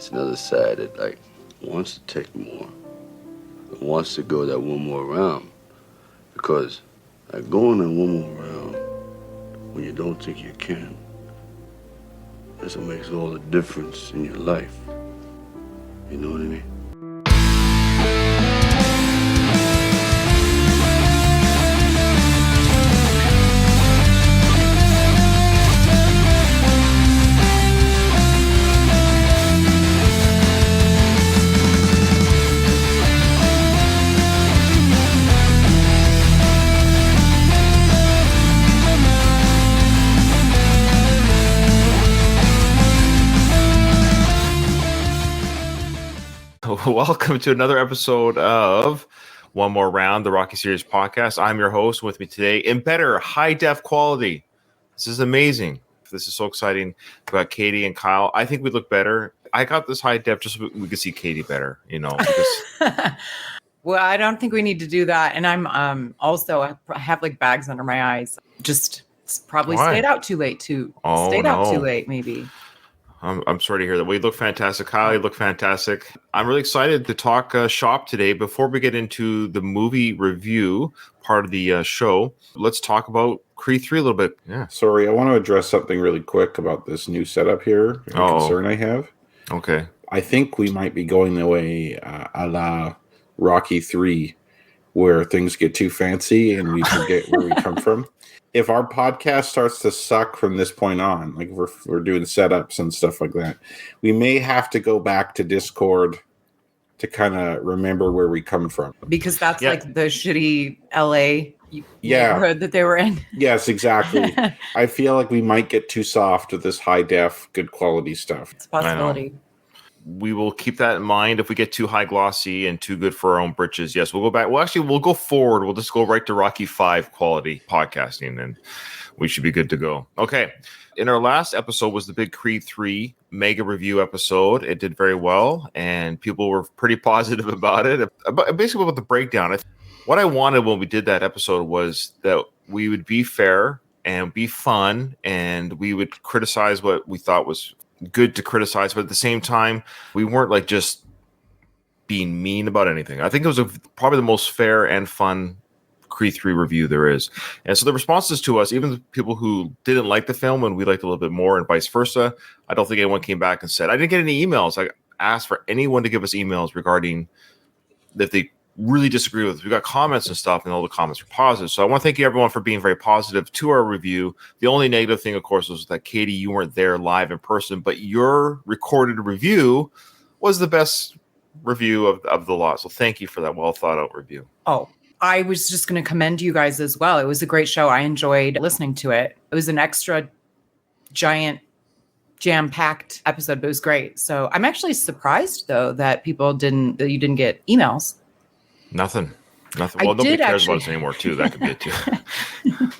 it's another side that like wants to take more, wants to go that one more round, because like going that one more round when you don't think you can, that's what makes all the difference in your life. You know what I mean? Welcome to another episode of One More Round, the Rocky Series podcast. I'm your host. With me today in better high-def quality. This is amazing. This is so exciting. We've got Katie and Kyle. I think we look better. I got this high-def just so we could see Katie better, you know. Because... Well, I don't think we need to do that. And I'm also, I have like bags under my eyes. Just probably stayed out too late too. Stayed out too late, maybe. I'm sorry to hear that. We look fantastic. Kyle, you look fantastic. I'm really excited to talk shop today. Before we get into the movie review part of the show, let's talk about Creed 3 a little bit. Yeah. Sorry, I want to address something really quick about this new setup here. A concern I have. Okay. I think we might be going the way a la Rocky 3, where things get too fancy and we forget where we come from. If our podcast starts to suck from this point on, like we're doing setups and stuff like that, we may have to go back to Discord to kind of remember where we come from. Because that's like the shitty LA neighborhood that they were in. Yes, exactly. I feel like we might get too soft with this high def, good quality stuff. It's a possibility. We will keep that in mind. If we get too high glossy and too good for our own britches, yes, we'll go back. Well, actually, we'll go forward. We'll just go right to Rocky 5 quality podcasting, and we should be good to go. Okay. In our last episode was the big Creed 3 mega review episode. It did very well, and people were pretty positive about it. Basically, about the breakdown. What I wanted when we did that episode was that we would be fair and be fun, and we would criticize what we thought was good to criticize, but at the same time, we weren't like just being mean about anything. I think it was probably the most fair and fun Creed 3 review there is. And so the responses to us, even the people who didn't like the film and we liked a little bit more and vice versa, I don't think anyone came back and said, I didn't get any emails. I asked for anyone to give us emails regarding that they really disagree with. We got comments and stuff, and all the comments were positive. So I want to thank you everyone for being very positive to our review. The only negative thing, of course, was that Katie, you weren't there live in person, but your recorded review was the best review of the lot. So thank you for that well thought out review. Oh, I was just going to commend you guys as well. It was a great show. I enjoyed listening to it. It was an extra giant jam-packed episode, but it was great. So I'm actually surprised though that you didn't get emails. Nothing. Well, nobody cares about us anymore, too. That could be it, too.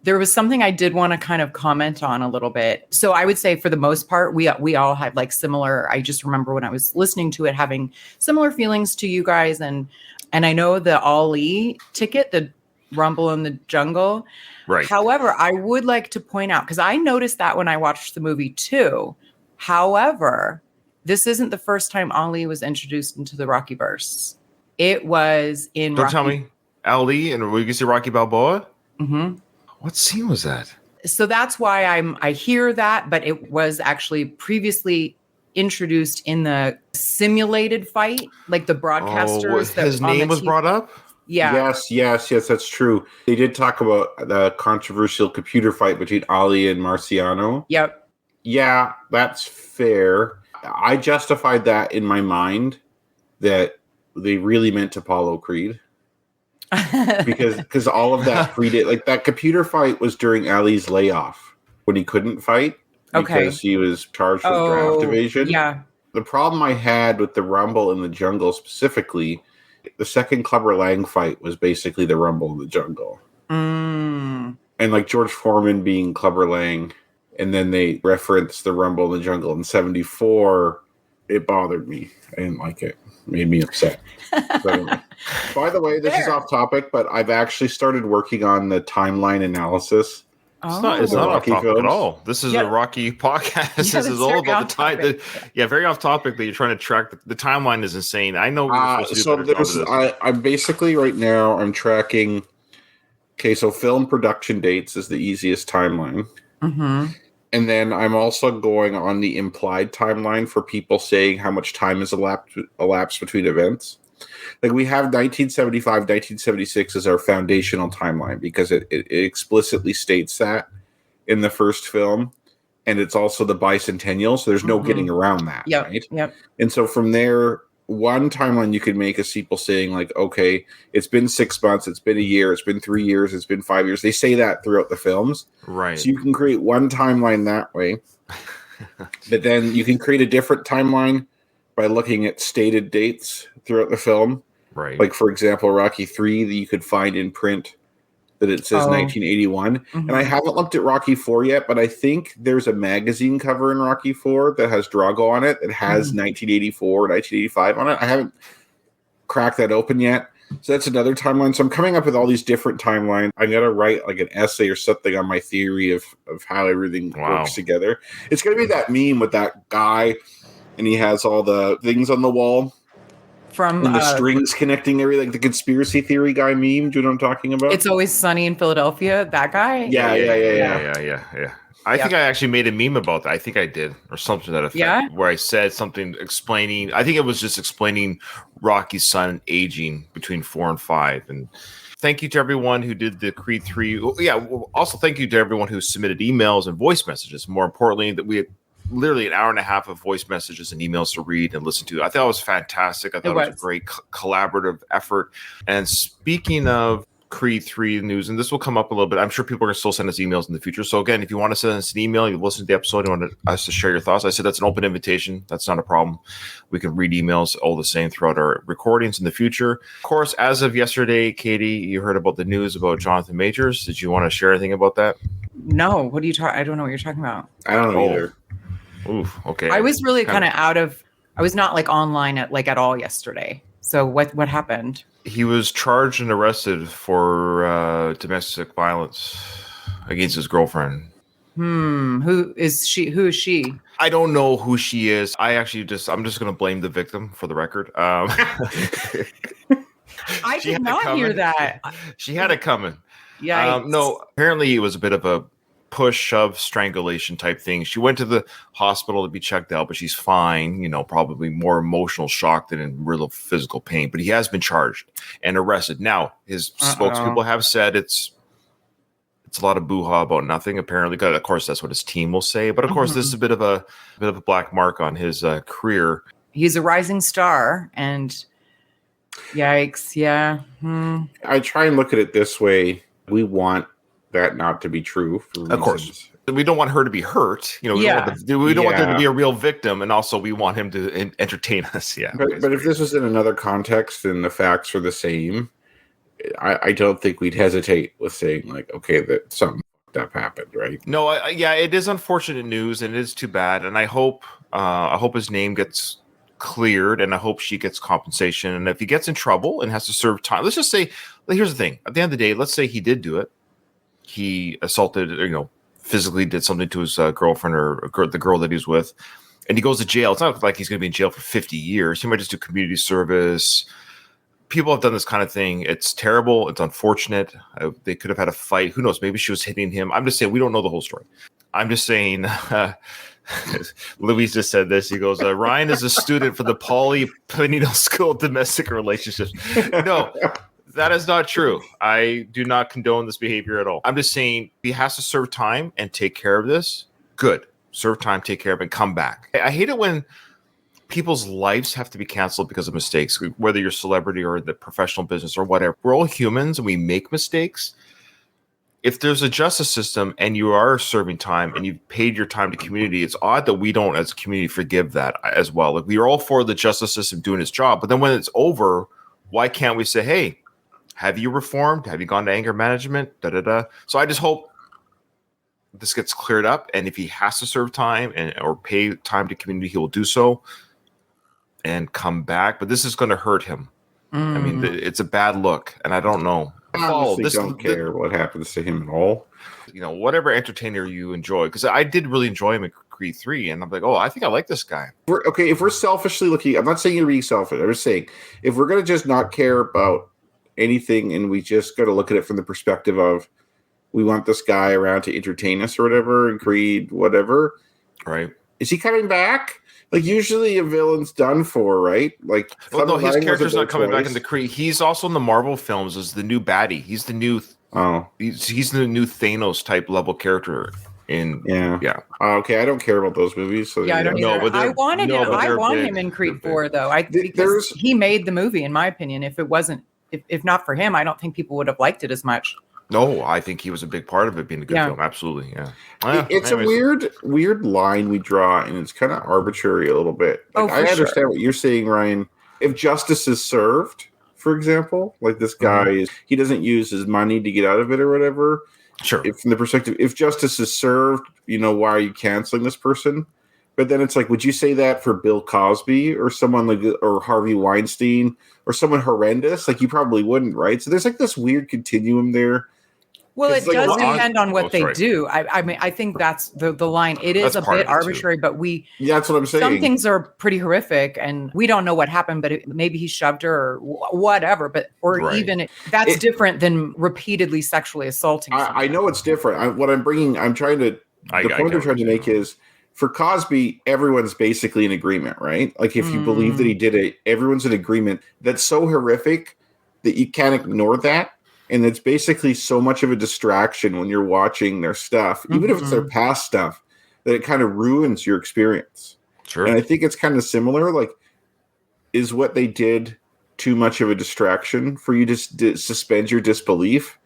There was something I did want to kind of comment on a little bit. So I would say for the most part, we all had like similar, I just remember when I was listening to it, having similar feelings to you guys. And I know the Ali ticket, the Rumble in the Jungle. Right. However, I would like to point out, because I noticed that when I watched the movie too. However, this isn't the first time Ali was introduced into the Rockyverse. It was in Don't tell me. Ali and we can see Rocky Balboa? Mm-hmm. What scene was that? So that's why I hear that, but it was actually previously introduced in the simulated fight, like the broadcasters. His name was brought up? Yeah. Yes, that's true. They did talk about the controversial computer fight between Ali and Marciano. Yep. Yeah, that's fair. I justified that in my mind that they really meant Apollo Creed because all of that predate, like that computer fight was during Ali's layoff when he couldn't fight because he was charged with draft evasion. Yeah. The problem I had with the Rumble in the Jungle specifically, the second Clubber Lang fight was basically the Rumble in the Jungle. And like George Foreman being Clubber Lang, and then they referenced the Rumble in the Jungle in '74. It bothered me. I didn't like it. Made me upset. Anyway. By the way, this is off topic, but I've actually started working on the timeline analysis It's not off Rocky topic at films. all. This is Yeah. a Rocky podcast. This that's is all very about the time. off-topic. Very off topic that you're trying to track. The timeline is insane. I know we're supposed to do So a better job there's, of this. I'm basically right now I'm tracking. Okay, so film production dates is the easiest timeline, Mm-hmm. and then I'm also going on the implied timeline for people saying how much time is elapsed between events. Like we have 1975, 1976 as our foundational timeline because it explicitly states that in the first film, and it's also the bicentennial, so there's no Mhm. getting around that, Yep. right? Yep. And so from there, one timeline you could make is people saying like, okay, it's been 6 months, it's been a year, it's been 3 years, it's been 5 years. They say that throughout the films. Right. So you can create one timeline that way. But then you can create a different timeline by looking at stated dates throughout the film. Right. Like, for example, Rocky 3 that you could find in print that it says Oh. 1981. Mhm. And I haven't looked at Rocky 4 yet, but I think there's a magazine cover in Rocky 4 that has Drago on it. It has 1984, 1985 on it. I haven't cracked that open yet. So that's another timeline. So I'm coming up with all these different timelines. I'm going to write like an essay or something on my theory of how everything Wow. works together. It's going to be that meme with that guy and he has all the things on the wall From and the strings connecting everything, like the conspiracy theory guy meme. Do you know what I'm talking about? It's Always Sunny in Philadelphia. That guy. Yeah. Yeah. I think I actually made a meme about that. I think I did, or something to that effect, Yeah? where I said something explaining. I think it was just explaining Rocky's son aging between 4 and 5. And thank you to everyone who did the Creed 3. Also thank you to everyone who submitted emails and voice messages. More importantly, that we had literally an hour and a half of voice messages and emails to read and listen to. I thought it was fantastic. I thought it was a great collaborative effort. And speaking of Creed 3 news, and this will come up a little bit. I'm sure people are going to still send us emails in the future. So again, if you want to send us an email, you listen to the episode, you want us to share your thoughts, I said that's an open invitation. That's not a problem. We can read emails all the same throughout our recordings in the future. Of course, as of yesterday, Katie, you heard about the news about Jonathan Majors. Did you want to share anything about that? No. What are you talking? I don't know what you're talking about. I don't know either. Oof. Okay. I was really kind of out of. I was not like online at all yesterday. So what happened? He was charged and arrested for domestic violence against his girlfriend. Who is she? Who is she? I don't know who she is. I'm just going to blame the victim for the record. I She did had it not hear coming. that. She had it coming. Yeah. No, apparently it was a bit of a push, shove, strangulation type thing. She went to the hospital to be checked out, but she's fine. Probably more emotional shock than in real physical pain. But he has been charged and arrested. Now, his spokespeople have said it's a lot of boo-ha about nothing. Apparently, of course, that's what his team will say. But of course, this is a bit of a black mark on his career. He's a rising star, and yikes! Yeah. I try and look at it this way. We want that not to be true. For Of course. reasons. We don't want her to be hurt. We don't want there to be a real victim, and also we want him to entertain us. Yeah. But if this was in another context and the facts are the same, I don't think we'd hesitate with saying like, okay, that something fucked up happened, right? No, it is unfortunate news, and it is too bad. And I hope his name gets cleared, and I hope she gets compensation. And if he gets in trouble and has to serve time, let's just say, here's the thing: at the end of the day, let's say he did do it. He assaulted, physically did something to his girlfriend or the girl that he was with, and he goes to jail. It's not like he's going to be in jail for 50 years. He might just do community service. People have done this kind of thing. It's terrible. It's unfortunate. They could have had a fight. Who knows? Maybe she was hitting him. I'm just saying we don't know the whole story. I'm just saying. Luis just said this. He goes, Ryan is a student for the Pauley Pinedo School of Domestic Relationships. No, that is not true. I do not condone this behavior at all. I'm just saying he has to serve time and take care of this. Good. Serve time, take care of it, and come back. I hate it when people's lives have to be canceled because of mistakes, whether you're a celebrity or the professional business or whatever. We're all humans and we make mistakes. If there's a justice system and you are serving time and you've paid your time to community, it's odd that we don't, as a community, forgive that as well. Like, we are all for the justice system doing its job, but then when it's over, why can't we say, hey, have you reformed? Have you gone to anger management? So I just hope this gets cleared up, and if he has to serve time or pay time to community, he will do so and come back. But this is going to hurt him. I mean, it's a bad look, and I don't know. follow honestly this. don't care what happens to him at all. Whatever entertainer you enjoy, because I did really enjoy him in Creed 3, and I'm like, oh, I think I like this guy. If we're selfishly looking, I'm not saying you're being selfish. I'm just saying if we're gonna just not care about anything and we just got to look at it from the perspective of we want this guy around to entertain us or whatever, and Creed, whatever. Right. Is he coming back? Like, usually a villain's done for, right? Like, well, no, his Lang character's was a not coming back choice. in the Creed. He's also in the Marvel films as the new baddie. He's the new he's the new Thanos type level character in yeah. Okay, I don't care about those movies. So Yeah, I don't No, either. but I wanted no, him. but I they're want big. him in Creed They're 4, though. Because he made the movie, in my opinion. If it wasn't, if not for him, I don't think people would have liked it as much. No, I think he was a big part of it being a good Yeah. film. Absolutely, yeah. It's Anyways. a weird line we draw, and it's kind of arbitrary a little bit. Like, Oh, I for understand sure. what you're saying, Ryan. If justice is served, for example, like this guy he doesn't use his money to get out of it or whatever. Sure. If from the perspective, if justice is served, why are you canceling this person? But then it's like, would you say that for Bill Cosby or someone like, or Harvey Weinstein or someone horrendous? Like, you probably wouldn't, right? So there's like this weird continuum there. Well, it It's like, does well, depend on what they sorry. do. I mean, I think that's the line. It is That's a part bit of it, too. arbitrary, but Yeah, that's what I'm saying. some things are pretty horrific, and we don't know what happened. But maybe he shoved her or whatever. But Right. That's different than repeatedly sexually assaulting. I know it's different. The point I'm trying to make is for Cosby, everyone's basically in agreement, right? Like, if you believe that he did it, everyone's in agreement. That's so horrific that you can't ignore that. And it's basically so much of a distraction when you're watching their stuff, even if it's their past stuff, that it kind of ruins your experience. Sure. And I think it's kind of similar. Like, is what they did too much of a distraction for you to suspend your disbelief?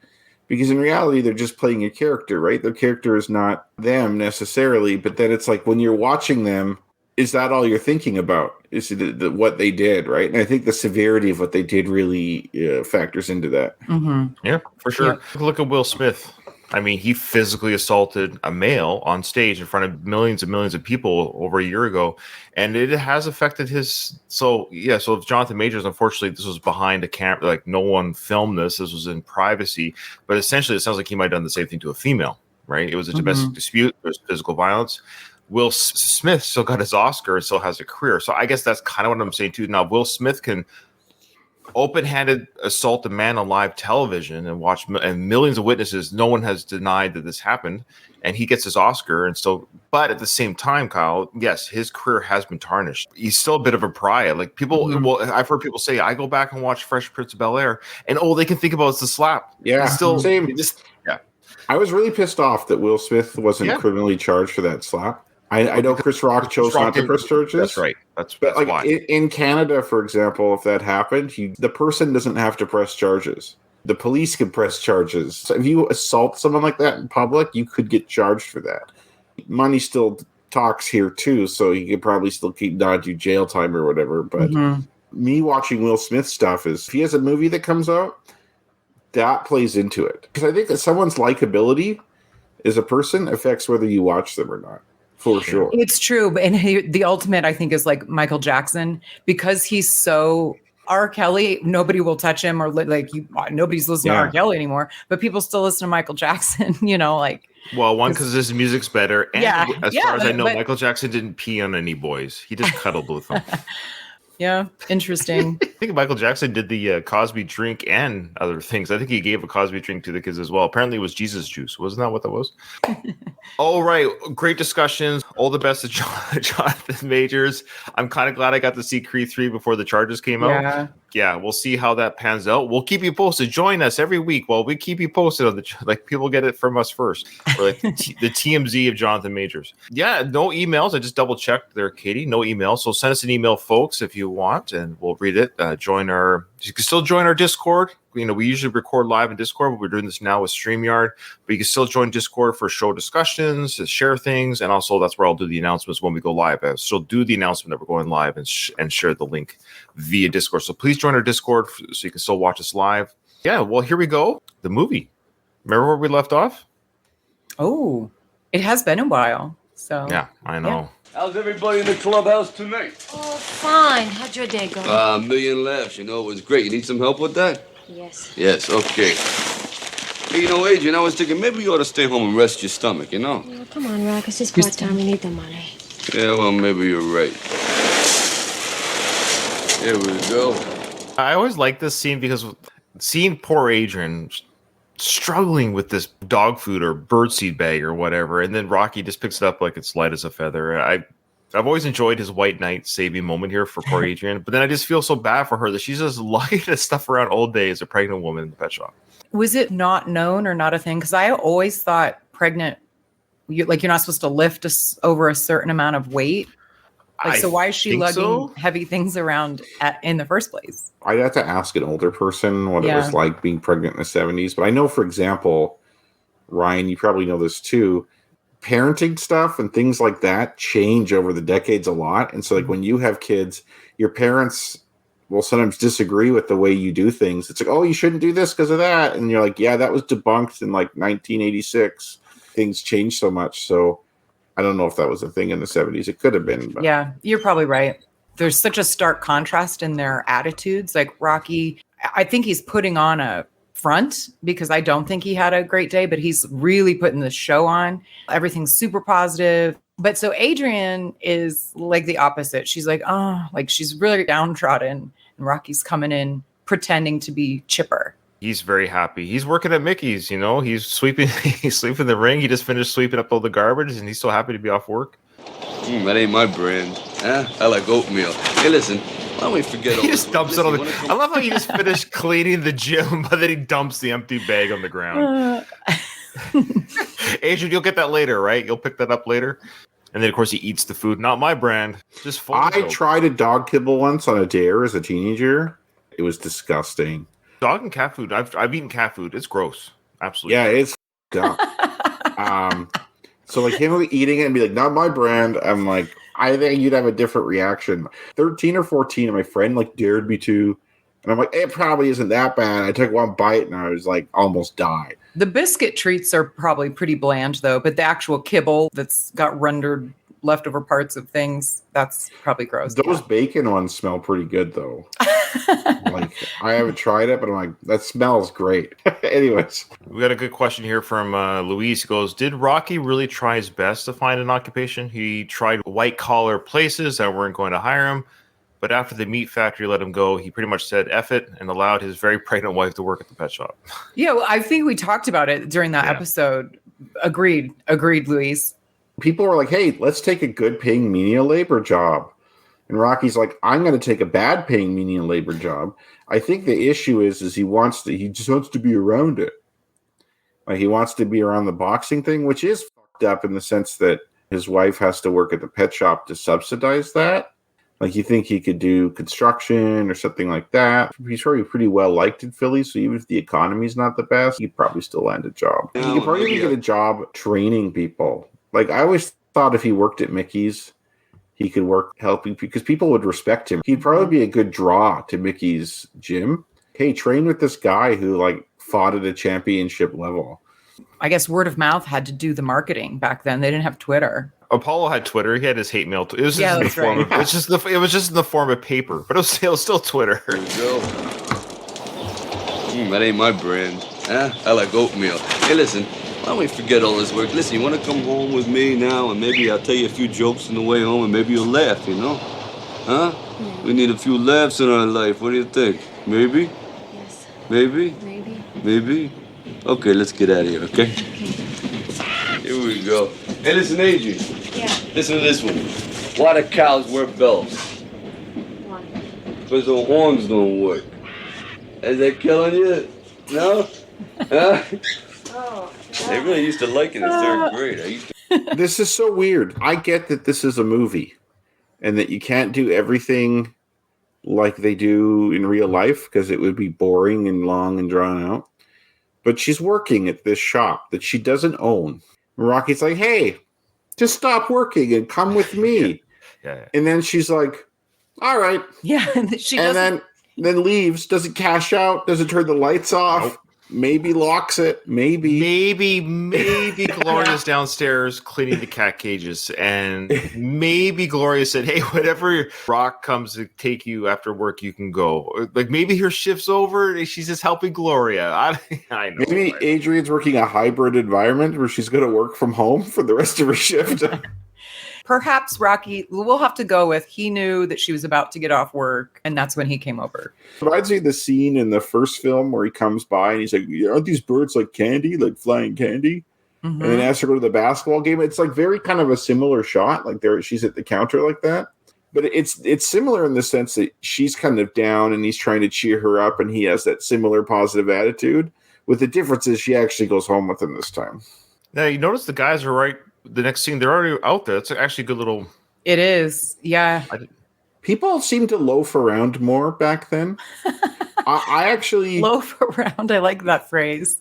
Because in reality, they're just playing a character, right? Their character is not them necessarily. But then it's like when you're watching them, is that all you're thinking about? Is it what they did, right? And I think the severity of what they did really factors into that. Mm-hmm. Yeah, for sure. Yeah. Look at Will Smith. I mean, he physically assaulted a male on stage in front of millions and millions of people over a year ago, and it has affected his. So Jonathan Majors, unfortunately, this was behind a camera. Like, no one filmed this. This was in privacy. But essentially, it sounds like he might have done the same thing to a female, right? It was a domestic dispute. There's physical violence. Will Smith still got his Oscar and still has a career. So I guess that's kind of what I'm saying too. Now, Will Smith can open-handed assault a man on live television and watch and millions of witnesses. No one has denied that this happened, and he gets his Oscar and still. But at the same time, Kyle, yes, his career has been tarnished. He's still a bit of a pariah. Like, people, well, I've heard people say, I go back and watch Fresh Prince of Bel-Air, and all they can think about is the slap. Yeah, He's still same. Yeah. I was really pissed off that Will Smith wasn't criminally charged for that slap. I know Chris Rock chose not to press charges. That's right. That's But why. in Canada, for example, if that happened, the person doesn't have to press charges. The police can press charges. So if you assault someone like that in public, you could get charged for that. Money still talks here too, so you could probably still not do jail time or whatever. But me watching Will Smith stuff is, if he has a movie that comes out, that plays into it. Because I think that someone's likability as a person affects whether you watch them or not. For sure. It's true. And the ultimate, I think, is like Michael Jackson, because he's so R. Kelly, nobody will touch him, or nobody's listening to R. Kelly anymore, but people still listen to Michael Jackson, Well, one, because his music's better. And as far as I know, but Michael Jackson didn't pee on any boys. He just cuddled with them. yeah, interesting. I think Michael Jackson did the Cosby drink and other things. I think he gave a Cosby drink to the kids as well. Apparently it was Jesus juice. Wasn't that what that was? All right. Great discussions. All the best to Jonathan Majors. I'm kind of glad I got to see Creed 3 before the charges came out. Yeah, we'll see how that pans out. We'll keep you posted. Join us every week while we keep you posted on people get it from us first. Or the TMZ of Jonathan Majors. Yeah, no emails. I just double checked there, Katie. No emails. So send us an email, folks, if you want, and we'll read it. You can still join our Discord. We usually record live in Discord, but we're doing this now with StreamYard. But you can still join Discord for show discussions, to share things, and also that's where I'll do the announcements when we go live. I'll still do the announcement that we're going live and share the link via Discord. So please join our Discord so you can still watch us live. Yeah, well, here we go. The movie. Remember where we left off? Oh, it has been a while. So Yeah, I know. Yeah. How's everybody in the clubhouse tonight? Oh, fine. How'd your day go? A million laughs, it was great. You need some help with that? Yes. Yes, okay. Hey, you know, Adrian, I was thinking maybe you ought to stay home and rest your stomach, you know? Oh, come on, Ruckus. It's part-time. We need the money. Yeah, well, maybe you're right. Here we go. I always like this scene because seeing poor Adrian struggling with this dog food or birdseed bag or whatever, and then Rocky just picks it up like it's light as a feather. I've always enjoyed his white knight saving moment here for poor Adrian, but then I just feel so bad for her that she's just lugging this stuff around all day as a pregnant woman in the pet shop. Was it not known or not a thing? Because I always thought pregnant, you're not supposed to lift over a certain amount of weight. So why is she lugging heavy things around in the first place? I'd have to ask an older person what it was like being pregnant in the 70s. But I know, for example, Ryan, you probably know this too, parenting stuff and things like that change over the decades a lot. And so like when you have kids, your parents will sometimes disagree with the way you do things. It's like, oh, you shouldn't do this because of that. And you're like, yeah, that was debunked in like 1986. Things change so much. So I don't know if that was a thing in the 70s. It could have been. But. Yeah, you're probably right. There's such a stark contrast in their attitudes. Like Rocky, I think he's putting on a front because I don't think he had a great day, but he's really putting the show on. Everything's super positive. But so Adrian is like the opposite. She's like, oh, like she's really downtrodden. And Rocky's coming in pretending to be chipper. He's very happy. He's working at Mickey's, you know. He's sweeping the ring. He just finished sweeping up all the garbage, and he's so happy to be off work. That ain't my brand. Huh? I like oatmeal. Hey, listen, why don't we forget all He this? just dumps it on the... I love how he just finished cleaning the gym, but then he dumps the empty bag on the ground. Adrian, you'll get that later, right? You'll pick that up later. And then, of course, he eats the food. Not my brand. Just full. I tried a dog kibble once on a dare as a teenager. It was disgusting. Dog and cat food. I've eaten cat food. It's gross. Absolutely. Yeah, it's up. So like him eating it and be like, not my brand. I'm like, I think you'd have a different reaction. 13 or 14, and my friend like dared me to. And I'm like, it probably isn't that bad. I took one bite and I was like, almost died. The biscuit treats are probably pretty bland though, but the actual kibble that's got rendered leftover parts of things, that's probably gross. Those bacon ones smell pretty good though. Like I haven't tried it, but I'm like, that smells great. Anyways, we got a good question here from Luis. He goes, did Rocky really try his best to find an occupation? He tried white collar places that weren't going to hire him, but after the meat factory let him go, he pretty much said F it and allowed his very pregnant wife to work at the pet shop. Yeah, well, I think we talked about it during that episode. Agreed, Luis. People were like, hey, let's take a good paying menial labor job. And Rocky's like, I'm going to take a bad paying menial labor job. I think the issue is he just wants to be around it. Like he wants to be around the boxing thing, which is fucked up in the sense that his wife has to work at the pet shop to subsidize that. Like you think he could do construction or something like that. He's probably pretty well liked in Philly, so even if the economy's not the best, he could probably still land a job. He could probably get a job training people. Like I always thought if he worked at Mickey's, he could work helping because people would respect him. He'd probably be a good draw to Mickey's gym. Hey, train with this guy who like fought at a championship level. I guess word of mouth had to do the marketing back then. They didn't have Twitter. Apollo had Twitter. He had his hate mail. It was just in the form of, it was just in the form of paper, but it was still Twitter. There you go. That ain't my brand. Huh? I like oatmeal. Hey, listen, why don't we forget all this work? Listen, you want to come home with me now, and maybe I'll tell you a few jokes on the way home, and maybe you'll laugh, you know? Huh? Yeah. We need a few laughs in our life. What do you think? Maybe? Yes. Maybe? Maybe. Maybe? Okay, let's get out of here, okay? Here we go. Hey, listen, Adrian. Yeah. Listen to this one. Why do cows wear bells? Why? Because the horns don't work. Is that killing you? No? Huh? Oh. They really used to like it in third grade. This is so weird. I get that this is a movie and that you can't do everything like they do in real life because it would be boring and long and drawn out. But she's working at this shop that she doesn't own. And Rocky's like, hey, just stop working and come with me. Yeah. And then she's like, all right. Yeah, she and doesn't. then leaves, doesn't cash out, doesn't turn the lights off. Nope. Maybe locks it. Maybe. Maybe Gloria's downstairs cleaning the cat cages, and maybe Gloria said, "Hey, whatever Rock comes to take you after work, you can go." Like maybe her shift's over, and she's just helping Gloria. I know. Maybe Adrian's working a hybrid environment where she's going to work from home for the rest of her shift. Perhaps Rocky, we'll have to go with he knew that she was about to get off work, and that's when he came over. Reminds me of the scene in the first film where he comes by and he's like, aren't these birds like candy, like flying candy? Mhm. And then asks her to go to the basketball game. It's like very kind of a similar shot. Like she's at the counter like that. But it's similar in the sense that she's kind of down and he's trying to cheer her up and he has that similar positive attitude. With the difference is she actually goes home with him this time. Now you notice the guys are right. The next scene, they're already out there. It's actually a good little. It is, yeah. People seem to loaf around more back then. I actually Loaf around. I like that phrase.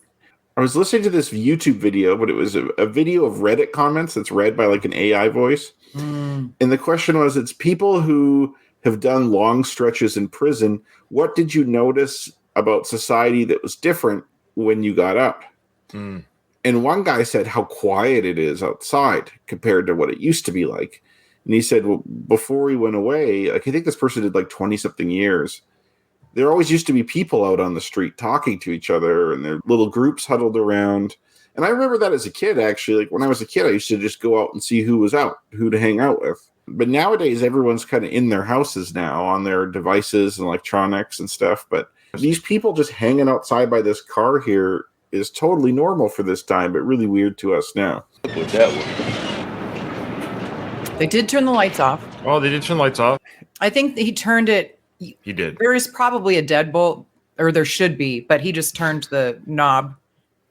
I was listening to this YouTube video, but it was a video of Reddit comments that's read by like an AI voice. And the question was, it's people who have done long stretches in prison. What did you notice about society that was different when you got up? And one guy said how quiet it is outside compared to what it used to be like. And he said, well, before he went away, like I think this person did like 20 something years. There always used to be people out on the street talking to each other and their little groups huddled around. And I remember that as a kid, actually. Like when I was a kid, I used to just go out and see who was out, who to hang out with. But nowadays, everyone's kind of in their houses now on their devices and electronics and stuff. But these people just hanging outside by this car here is totally normal for this time, but really weird to us now. With that one. They did turn the lights off. Oh, they did turn the lights off. I think he turned it. He did. There is probably a deadbolt, or there should be, but he just turned the knob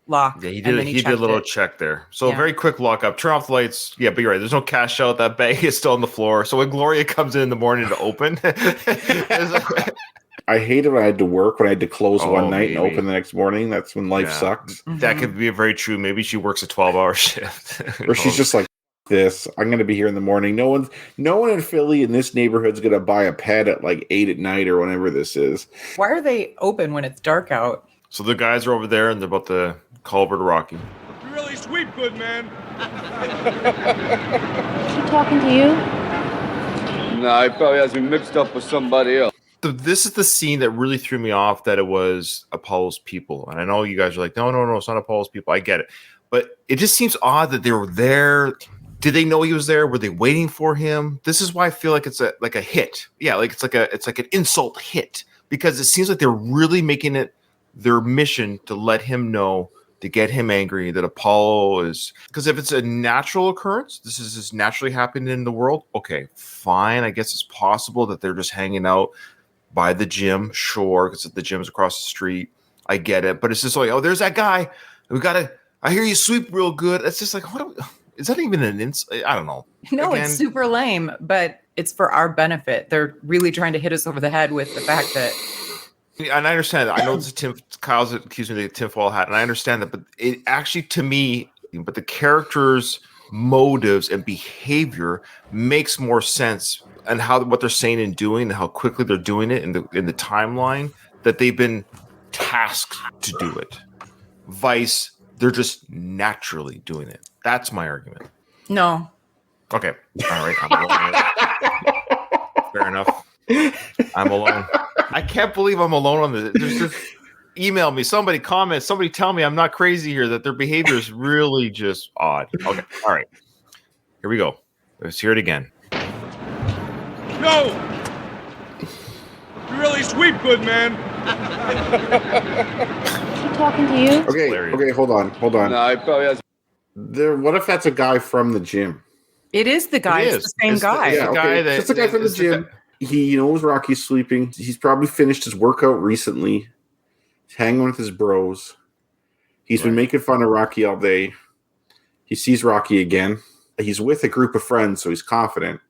lock. Yeah, he and did. then He did a checked little it. check there. So Yeah. very quick lock up. Turn off the lights. Yeah, but you're right. There's no cash out. That bag is still on the floor. So when Gloria comes in the morning to open, it's like, I hated when I had to work, when I had to close one night and maybe. open the next morning. That's when life Yeah. sucks. that could be very true. Maybe she works a 12-hour shift. Or she's just like, this, I'm going to be here in the morning. No one in Philly in this neighborhood's going to buy a pet at like 8 at night or whenever this is. Why are they open when it's dark out? So the guys are over there and they're about to call over to Rocky. You really sweep good, man. Is he talking to you? Nah, he probably has me mixed up with somebody else. So this is the scene that really threw me off, that it was Apollo's people. And I know you guys are like, no, it's not Apollo's people. I get it. But it just seems odd that they were there. Did they know he was there? Were they waiting for him? This is why I feel like it's like a hit. Yeah, like it's like an insult hit, because it seems like they're really making it their mission to let him know, to get him angry, that Apollo is, because if it's a natural occurrence, this is just naturally happening in the world. Okay, fine. I guess it's possible that they're just hanging out by the gym. Sure, because the gym's across the street. I get it. But it's just like, oh, there's that guy. I hear you sweep real good. It's just like, is that even an insult? I don't know. No, Again, it's super lame, but it's for our benefit. They're really trying to hit us over the head with the fact that and I understand that. I know this is Kyle's accused me of the tinfoil hat, and I understand that, but it actually, to me, but the characters' motives and behavior makes more sense, and what they're saying and doing, and how quickly they're doing it in the timeline, that they've been tasked to do it. Vice, they're just naturally doing it. That's my argument. no. Okay. All right. I'm alone. Fair enough. I'm alone. I can't believe I'm alone on this. Just email me. Somebody comment. Somebody tell me I'm not crazy here, that their behavior is really just odd. Okay. All right. Here we go. Let's hear it again. No! You really sweep good, man. Is he talking to you? Okay, hold on. Nah, he probably has. What if that's a guy from the gym? It is the guy. It It's is. the same It's the- guy. yeah. guy that- It's the guy from the it's the gym. guy- He knows Rocky's sleeping. He's probably finished his workout recently. He's hanging with his bros. He's been making fun of Rocky all day. He sees Rocky again. He's with a group of friends, so he's confident.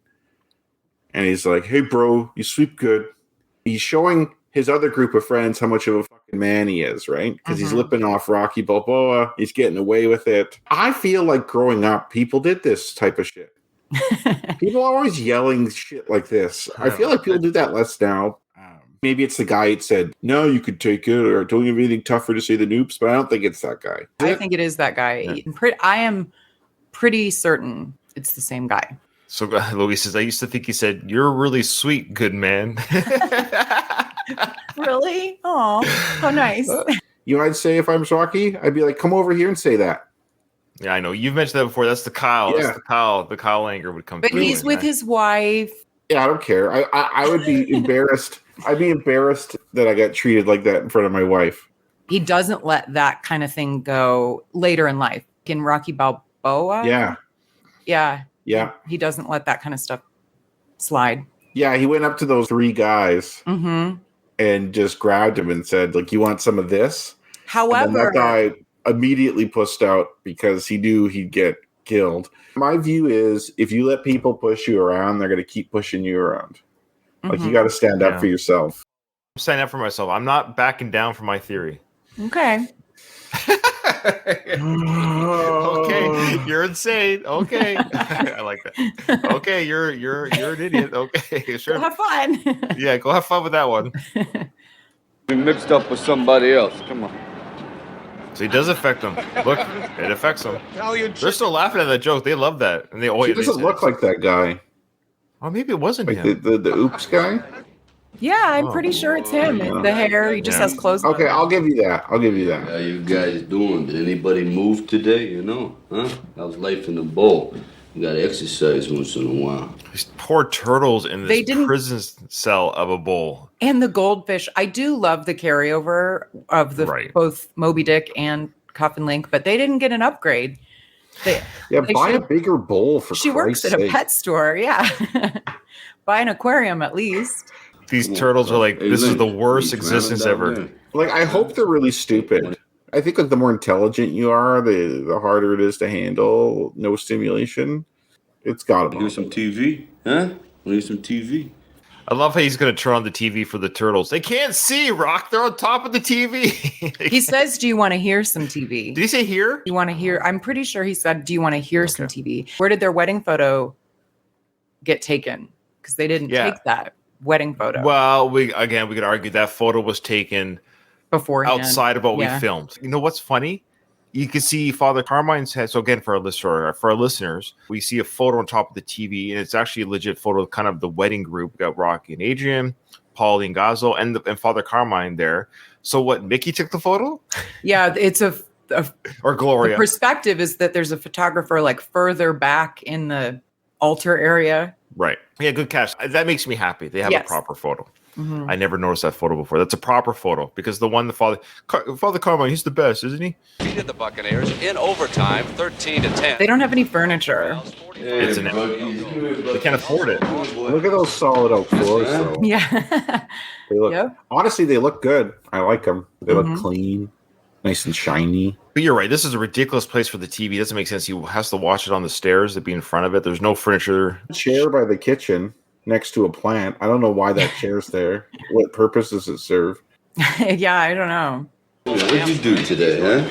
And he's like, hey, bro, you sweep good. He's showing his other group of friends how much of a fucking man he is, right? Because he's lipping off Rocky Balboa. He's getting away with it. I feel like growing up, people did this type of shit. People are always yelling shit like this. I feel like people do that less now. Maybe it's the guy that said, no, you could take it, or don't you have anything tougher to say than oops, but I don't think it's that guy. I think it is that guy. I am pretty certain it's the same guy. So Louis says, I used to think he said, "You're really sweet, good man." Really? Oh, how nice. You know what I'd say if I'm Rocky? I'd be like, come over here and say that. Yeah, I know. You've mentioned that before. That's the Kyle. Yeah. That's the Kyle. The Kyle anger would come But through. he's with his wife. Yeah, I don't care. I would be embarrassed. I'd be embarrassed that I got treated like that in front of my wife. He doesn't let that kind of thing go later in life. In Rocky Balboa? Yeah. Yeah. He doesn't let that kind of stuff slide. Yeah, he went up to those 3 guys Mm-hmm. and just grabbed him and said, like, you want some of this? And then However, that guy immediately pussed out because he knew he'd get killed. My view is if you let people push you around, they're going to keep pushing you around. Like, you got to stand up for yourself. I'm standing up for myself. I'm not backing down from my theory. okay. Okay, you're insane. Okay, I like that. Okay, you're an idiot. Okay, sure. Go have fun. Yeah, go have fun with that one. Be mixed up with somebody else. Come on. So he does affect them. Look, it affects them. Italian They're still laughing at that joke. They love that, and they always. He doesn't look like that guy. Oh, maybe it wasn't Like him. the oops guy. Yeah, I'm pretty sure it's him. The hair, he just has clothes. Okay, I'll give you that. How you guys doing? Did anybody move today? You know, huh? How's life in the bowl? You gotta exercise once in a while. These poor turtles in They this didn't- prison cell of a bowl. And the goldfish. I do love the carryover of the Right. both Moby Dick and Cuff and Link, but they didn't get an upgrade. They Buy a should- bigger bowl for She works Christ's at a sake. pet store, yeah. Buy an aquarium at least. These turtles are like, Hey, this is Link, the worst you existence slamming down ever. there? Like, I hope they're really stupid. I think like the more intelligent you are, the harder it is to handle. No stimulation. It's got to Hear be. some TV? Huh? Hear some TV? I love how he's going to turn on the TV for the turtles. They can't see, Rock. They're on top of the TV. He says, "Do you want to hear some TV?" Did he say here? You want to hear? I'm pretty sure he said, "Do you want to hear some TV?" Where did their wedding photo get taken? Because they didn't Yeah. take that wedding photo Well, we could argue that photo was taken beforehand. outside of what Yeah. we filmed. You know what's funny? You can see Father Carmine's head. So again, for our listeners, we see a photo on top of the TV, and it's actually a legit photo of kind of the wedding group. We got Rocky and Adrian, Paulie and Gazzo, and Father Carmine there. So what? Mickey took the photo, Yeah, it's a or the Gloria? perspective is that there's a photographer like further back in the altar area. Right. Yeah, good catch. That makes me happy. They have Yes. a proper photo. Mhm. I never noticed that photo before. That's a proper photo because the one Father Carmine, he's the best, isn't he? Defeated the Buccaneers in overtime, 13-10. They don't have any furniture. It's an- They can't afford it. Look at those solid oak floors, though. Yeah. They look, Yep. honestly, they look good. I like them. They Mhm. look clean, nice and shiny. But you're right. This is a ridiculous place for the TV. It doesn't make sense. He has to watch it on the stairs to be in front of it. There's no furniture. Chair by the kitchen next to a plant. I don't know why that chair's there. What purpose does it serve? Yeah, I don't know. What'd you do today, huh?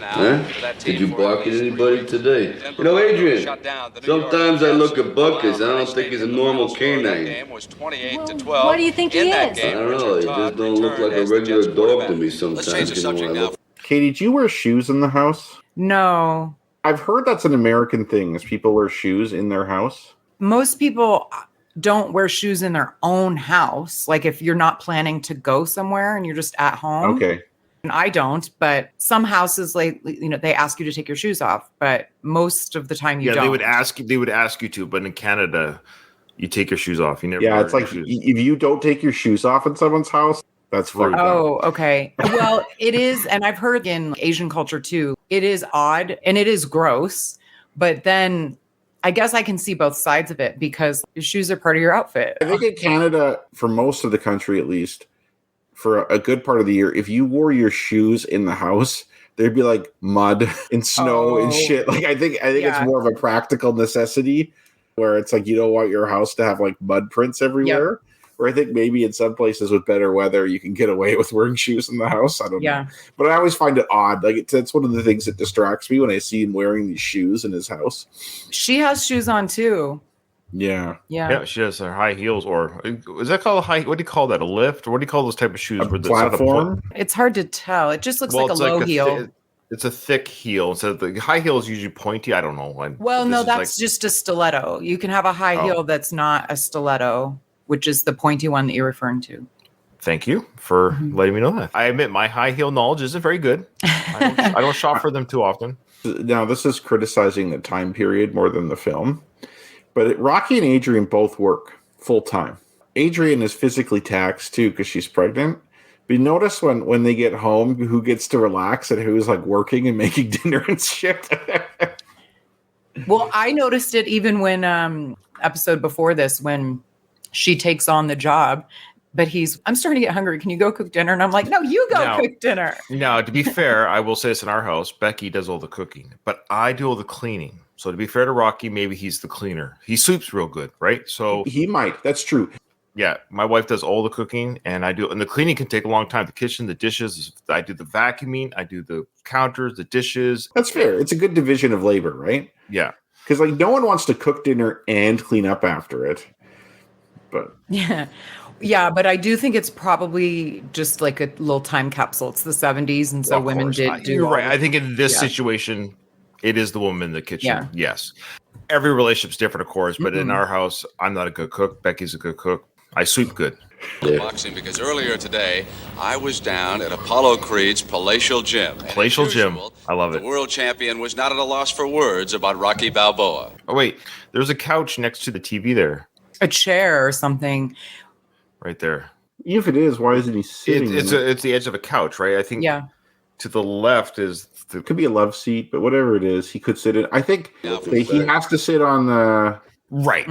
Huh? Did you bark at anybody today? You know, Adrian, sometimes I look at Buckets, I don't think he's a normal canine. Well, what do you think he is? I don't know, he just don't look like a regular dog to me sometimes. You know, when I look. Katie, do you wear shoes in the house? No. I've heard that's an American thing, is people wear shoes in their house. Most people don't wear shoes in their own house. Like if you're not planning to go somewhere and you're just at home. Okay. And I don't, but some houses like they ask you to take your shoes off, but most of the time you Yeah, don't. they would ask you to, but in Canada, you take your shoes off. You never. Yeah, wear it's your like shoes. if you don't take your shoes off in someone's house, that's fucked up. Oh, okay. Well, it is, and I've heard in Asian culture too, it is odd and it is gross, but then I guess I can see both sides of it because your shoes are part of your outfit. I think in Canada, for most of the country at least, for a good part of the year, if you wore your shoes in the house, there'd be like mud and snow and Oh. shit. Like I think Yeah. it's more of a practical necessity where it's like you don't want your house to have like mud prints everywhere. Where I think maybe in some places with better weather you can get away with wearing shoes in the house. I don't know. Yeah. But I always find it odd. Like that's one of the things that distracts me when I see him wearing these shoes in his house. She has shoes on too. Yeah. Yeah, she has her high heels, or is that called a high? What do you call that? A lift, or what do you call those type of shoes? A where platform. It's hard to tell. It just looks like a it's low heel. It's a thick heel. So the high heel is usually pointy. I don't know. Well, no, that's just a stiletto. You can have a high heel that's not a stiletto, which is the pointy one that you're referring to. Thank you for letting me know that. I admit my high heel knowledge isn't very good. I don't shop for them too often. Now, this is criticizing the time period more than the film. But Rocky and Adrian both work full time. Adrian is physically taxed too because she's pregnant. But you notice when they get home, who gets to relax and who's like working and making dinner and shit. Well, I noticed it even when episode before this, when she takes on the job. But I'm starting to get hungry. Can you go cook dinner? And I'm like, no, you go cook dinner. Now, to be fair, I will say this in our house. Becky does all the cooking, but I do all the cleaning. So to be fair to Rocky, maybe he's the cleaner. He sweeps real good, right? So he might. That's true. Yeah, my wife does all the cooking, and I do. And the cleaning can take a long time. The kitchen, the dishes. I do the vacuuming. I do the counters, the dishes. That's fair. It's a good division of labor, right? Yeah. Because like no one wants to cook dinner and clean up after it. But yeah, but I do think it's probably just like a little time capsule. It's the 70s, and so women did do. You're right. I think in this situation, it is the woman in the kitchen. Yeah. Yes. Every relationship's different, of course, but in our house, I'm not a good cook. Becky's a good cook. I sweep good. Boxing, because earlier today, I was down at Apollo Creed's Palatial Gym. Palatial Gym. I love it. The world champion was not at a loss for words about Rocky Balboa. Oh, wait. There's a couch next to the TV there. A chair or something. Right there. If it is, why isn't he sitting? It's the edge of a couch, right? I think to the left is... It could be a love seat, but whatever it is, he could sit in. I think he has to sit on the... Right.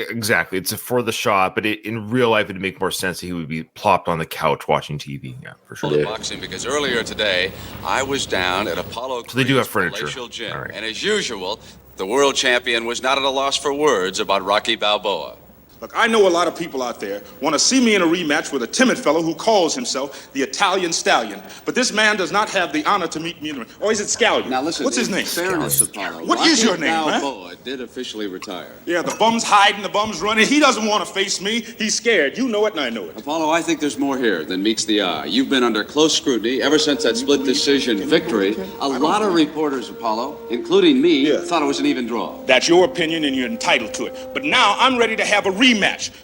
Exactly. It's for the shot, but in real life, it'd make more sense that he would be plopped on the couch watching TV. Yeah, for sure. Boxing, because earlier today, I was down at Apollo Creed's so they do have furniture. Palatial Gym. Right. And as usual, the world champion was not at a loss for words about Rocky Balboa. Look, I know a lot of people out there want to see me in a rematch with a timid fellow who calls himself the Italian Stallion. But this man does not have the honor to meet me in the ring. Or is it Scallion? Now listen, what's his name? Fairness, Apollo. What is your name, Balboa did officially retire. Yeah, the bum's hiding, the bum's running. He doesn't want to face me. He's scared. You know it and I know it. Apollo, I think there's more here than meets the eye. You've been under close scrutiny ever since that split decision victory. A lot of reporters, Apollo, including me, thought it was an even draw. That's your opinion and you're entitled to it. But now I'm ready to have a rematch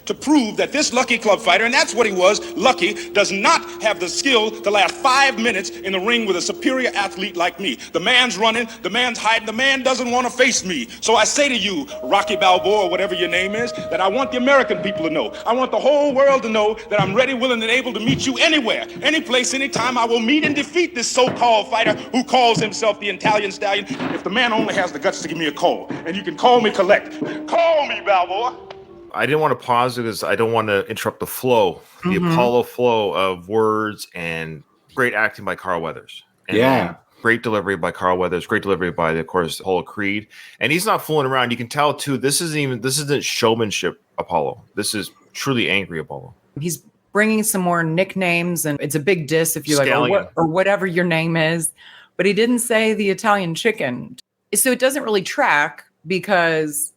to prove that this Lucky Club fighter, and that's what he was, Lucky, does not have the skill to last 5 minutes in the ring with a superior athlete like me. The man's running, the man's hiding, the man doesn't want to face me. So I say to you, Rocky Balboa, whatever your name is, that I want the American people to know. I want the whole world to know that I'm ready, willing, and able to meet you anywhere, any place, anytime. I will meet and defeat this so-called fighter who calls himself the Italian Stallion. If the man only has the guts to give me a call, and you can call me collect. Call me, Balboa. I didn't want to pause because I don't want to interrupt the flow, the Apollo flow of words, and great acting by Carl Weathers. And great delivery by Carl Weathers. Great delivery by, of course, Apollo Creed. And he's not fooling around. You can tell too. This isn't showmanship, Apollo. This is truly angry Apollo. He's bringing some more nicknames, and it's a big diss if you're like, or whatever your name is. But he didn't say the Italian chicken, so it doesn't really track because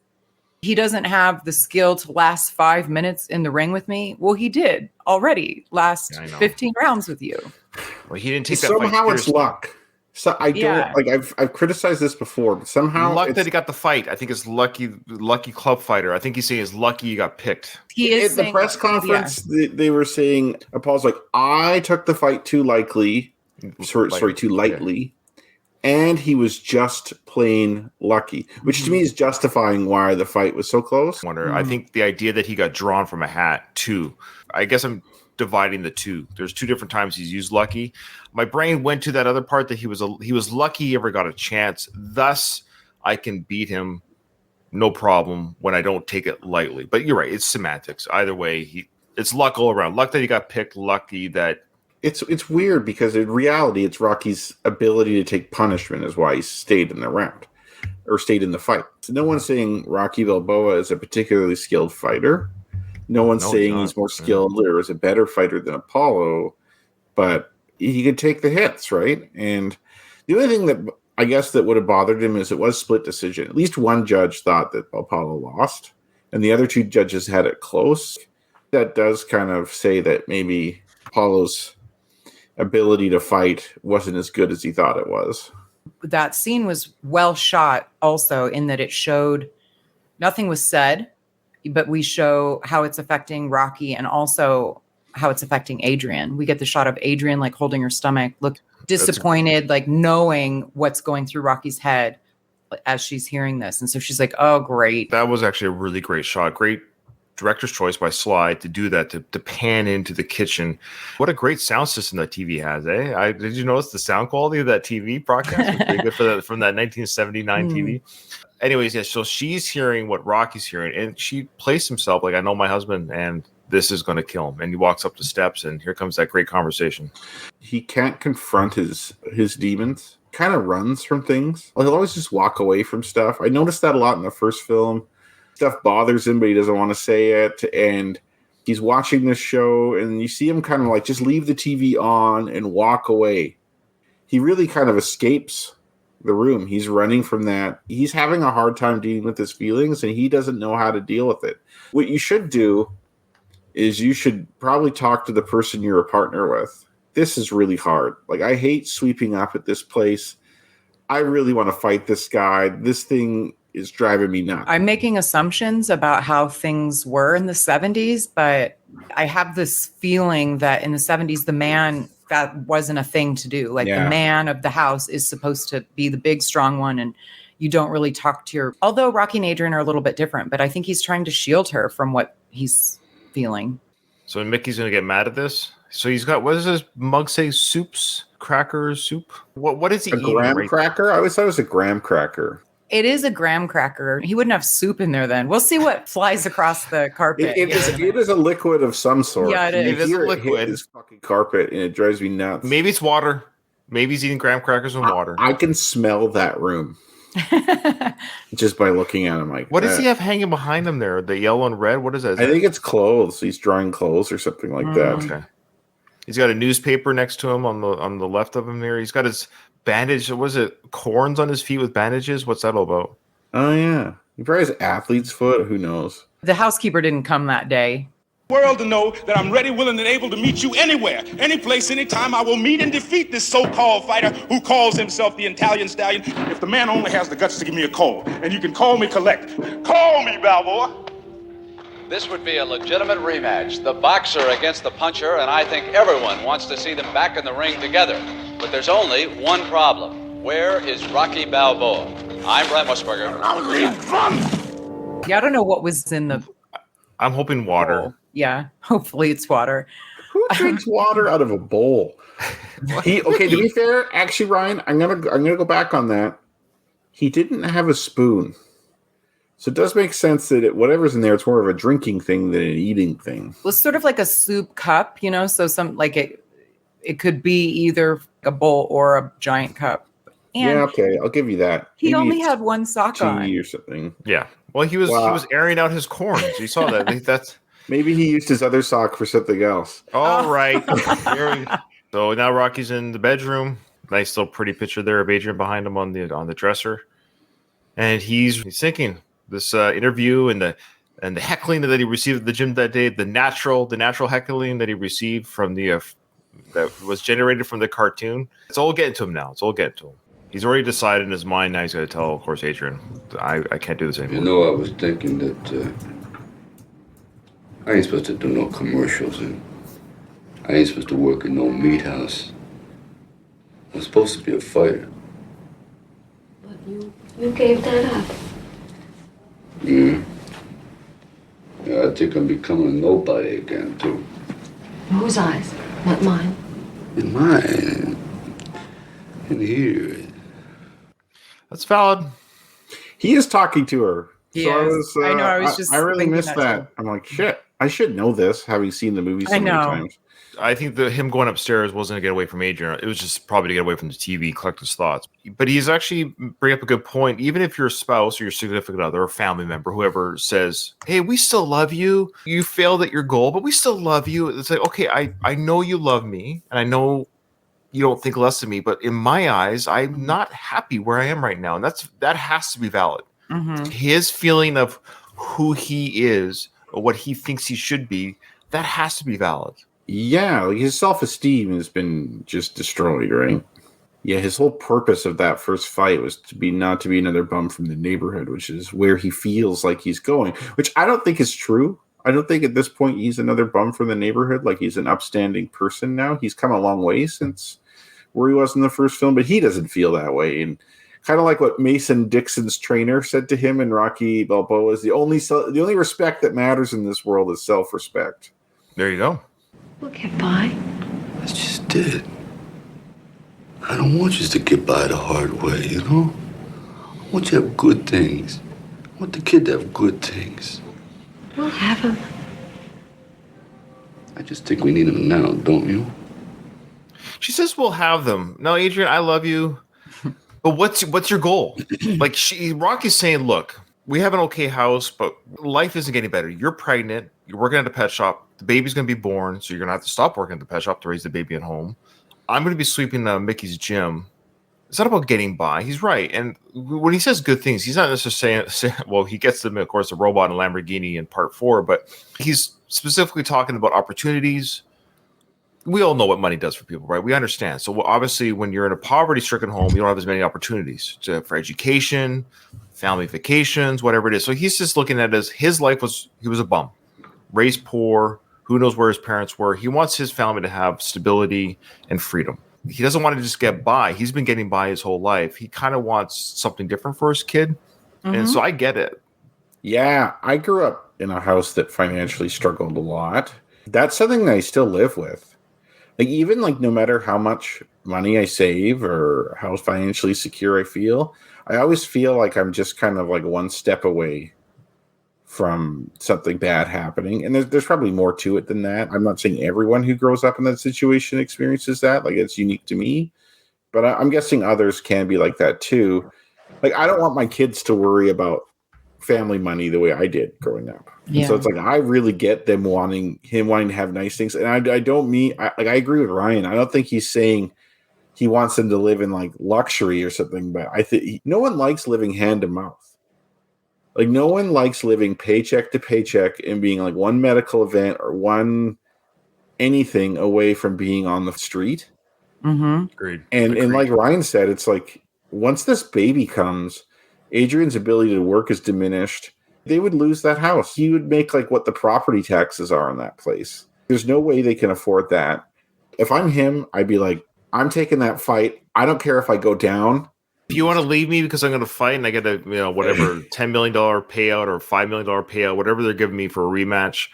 he doesn't have the skill to last 5 minutes in the ring with me. Well, he did already last 15 rounds with you. Well, he didn't take that. Somehow it's luck. So I don't like. I've criticized this before, but somehow luck that he got the fight. I think it's lucky club fighter. I think he's saying it's lucky he got picked. He is at the press conference. They were saying Apollo's like, I took the fight too lightly. Too lightly. And he was just plain lucky, which to me is justifying why the fight was so close. I think the idea that he got drawn from a hat, too. I guess I'm dividing the two. There's two different times he's used lucky. My brain went to that other part that he was lucky he ever got a chance. Thus, I can beat him, no problem, when I don't take it lightly. But you're right, it's semantics. Either way, it's luck all around. Luck that he got picked, lucky that... It's weird because in reality, it's Rocky's ability to take punishment is why he stayed in the round or stayed in the fight. So no one's saying Rocky Balboa is a particularly skilled fighter. No one's saying he's more skilled or is a better fighter than Apollo, but he could take the hits, right? And the only thing that I guess that would have bothered him is it was split decision. At least one judge thought that Apollo lost. and the other two judges had it close. That does kind of say that maybe Apollo's ability to fight wasn't as good as he thought it was. That scene was well shot also in that it showed nothing was said, but we show how it's affecting Rocky and also how it's affecting Adrian. We get the shot of Adrian like holding her stomach, look disappointed, like knowing what's going through Rocky's head as she's hearing this. And so she's like, oh, great. That was actually a really great shot. Great director's choice by Sly to do that, to pan into the kitchen. What a great sound system that TV has, eh? Did you notice the sound quality of that TV broadcast? Was pretty good for that, from that 1979 TV. Anyways, yeah, so she's hearing what Rocky's hearing, and she placed himself like, I know my husband, and this is going to kill him. And he walks up the steps, and here comes that great conversation. He can't confront his demons. Kind of runs from things. He'll always just walk away from stuff. I noticed that a lot in the first film. Stuff bothers him, but he doesn't want to say it. And he's watching this show, and you see him kind of like just leave the TV on and walk away. He really kind of escapes the room. He's running from that. He's having a hard time dealing with his feelings, and he doesn't know how to deal with it. What you should do is you should probably talk to the person you're a partner with. This is really hard. Like, I hate sweeping up at this place. I really want to fight this guy. This thing is driving me nuts. I'm making assumptions about how things were in the 70s, but I have this feeling that in the 70s, the man, that wasn't a thing to do. Like, the man of the house is supposed to be the big, strong one, and you don't really talk to your... Although Rocky and Adrian are a little bit different, but I think he's trying to shield her from what he's feeling. So Mickey's going to get mad at this? So he's got, what does his mug say? Soups? Crackers? Soup? What is he eating? A graham cracker? I always thought it was a graham cracker. It is a graham cracker. He wouldn't have soup in there then. We'll see what flies across the carpet. It is a liquid of some sort. Yeah, it is. It is a liquid. Hit this fucking carpet, and it drives me nuts. Maybe it's water. Maybe he's eating graham crackers and water. I can smell that room just by looking at him. Like, what does he have hanging behind him there? The yellow and red? What is that? I think it's clothes. He's drying clothes or something like that. Okay. He's got a newspaper next to him on the left of him there. He's got his bandage. Was it corns on his feet with bandages? What's that all about? Oh, yeah. He probably has athlete's foot. Who knows? The housekeeper didn't come that day. World to know that I'm ready, willing, and able to meet you anywhere, any place, anytime. I will meet and defeat this so-called fighter who calls himself the Italian Stallion. If the man only has the guts to give me a call, and you can call me collect. Call me, Balboa. This would be a legitimate rematch. The boxer against the puncher, and I think everyone wants to see them back in the ring together. But there's only one problem. Where is Rocky Balboa? I'm Brent Musburger. Yeah, I don't know what was in the... I'm hoping water. Bowl. Yeah, hopefully it's water. Who drinks water out of a bowl? Okay, to be fair, actually, Ryan, I'm gonna go back on that. He didn't have a spoon. So it does make sense that whatever's in there, it's more of a drinking thing than an eating thing. Well, it's sort of like a soup cup, you know, so it could be either a bowl or a giant cup. And yeah, okay, I'll give you that. He Maybe only had one sock on or something. Yeah. Well, he was airing out his corns. You saw that. That's maybe he used his other sock for something else. All right. So now Rocky's in the bedroom. Nice little pretty picture there of Adrian behind him on the dresser, and he's thinking this interview and the heckling that he received at the gym that day, the natural heckling that he received from that was generated from the cartoon. It's all getting to him now. It's all getting to him. He's already decided in his mind now he's going to tell, of course, Adrian, I can't do this anymore. You know, I was thinking that I ain't supposed to do no commercials, and I ain't supposed to work in no meat house. I'm supposed to be a fighter. But you gave that up. Yeah, I think I'm becoming a nobody again, too. In whose eyes? Not mine. In mine. In here. That's valid. He is talking to her. Yes. So I know. I really missed that. I'm like, shit. I should know this, having seen the movie so many times. I think that him going upstairs wasn't to get away from Adrian. It was just probably to get away from the TV, collect his thoughts. But he's actually bring up a good point. Even if your spouse or your significant other or family member, whoever says, hey, we still love you. You failed at your goal, but we still love you. It's like, okay, I know you love me, and I know you don't think less of me, but in my eyes, I'm not happy where I am right now. And that has to be valid. Mm-hmm. His feeling of who he is or what he thinks he should be, that has to be valid. Yeah, like his self-esteem has been just destroyed, right? Yeah, his whole purpose of that first fight was not to be another bum from the neighborhood, which is where he feels like he's going, which I don't think is true. I don't think at this point he's another bum from the neighborhood. Like, he's an upstanding person now. He's come a long way since where he was in the first film, but he doesn't feel that way. And kind of like what Mason Dixon's trainer said to him in Rocky Balboa is the only respect that matters in this world is self-respect. There you go. We'll get by. I just did. I don't want you to get by the hard way, you know? I want you to have good things. I want the kid to have good things. We'll have him. I just think we need him now, don't you? She says we'll have them. No, Adrian, I love you. But what's your goal? Like, Rocky's saying, look, we have an okay house, but life isn't getting better. You're pregnant. You're working at a pet shop. The baby's going to be born, so you're going to have to stop working at the pet shop to raise the baby at home. I'm going to be sweeping Mickey's gym. It's not about getting by. He's right. And when he says good things, he's not necessarily saying, well, he gets them, of course, a robot and Lamborghini in part 4, but he's specifically talking about opportunities. We all know what money does for people, right? We understand. So obviously, when you're in a poverty-stricken home, you don't have as many opportunities for education, family vacations, whatever it is. So he's just looking at it as his life he was a bum, raised poor, who knows where his parents were. He wants his family to have stability and freedom. He doesn't want to just get by. He's been getting by his whole life. He kind of wants something different for his kid. Mm-hmm. And so I get it. Yeah, I grew up in a house that financially struggled a lot. That's something that I still live with. Like, even like no matter how much money I save or how financially secure I feel, I always feel like I'm just kind of like one step away from something bad happening. And there's probably more to it than that. I'm not saying everyone who grows up in that situation experiences that. Like, it's unique to me. But I'm guessing others can be like that too. Like, I don't want my kids to worry about family money the way I did growing up. Yeah. So it's like, I really get them wanting to have nice things. And I don't mean, I agree with Ryan. I don't think he's saying he wants them to live in like luxury or something, but I think no one likes living hand to mouth. Like, no one likes living paycheck to paycheck and being like one medical event or one anything away from being on the street. Mm-hmm. Agreed. And like Ryan said, it's like, once this baby comes, Adrian's ability to work is diminished. They would lose that house. He would make like what the property taxes are in that place. There's no way they can afford that. If I'm him, I'd be like, I'm taking that fight. I don't care if I go down. If you want to leave me because I'm going to fight and I get a, whatever, $10 million payout or $5 million payout, whatever they're giving me for a rematch,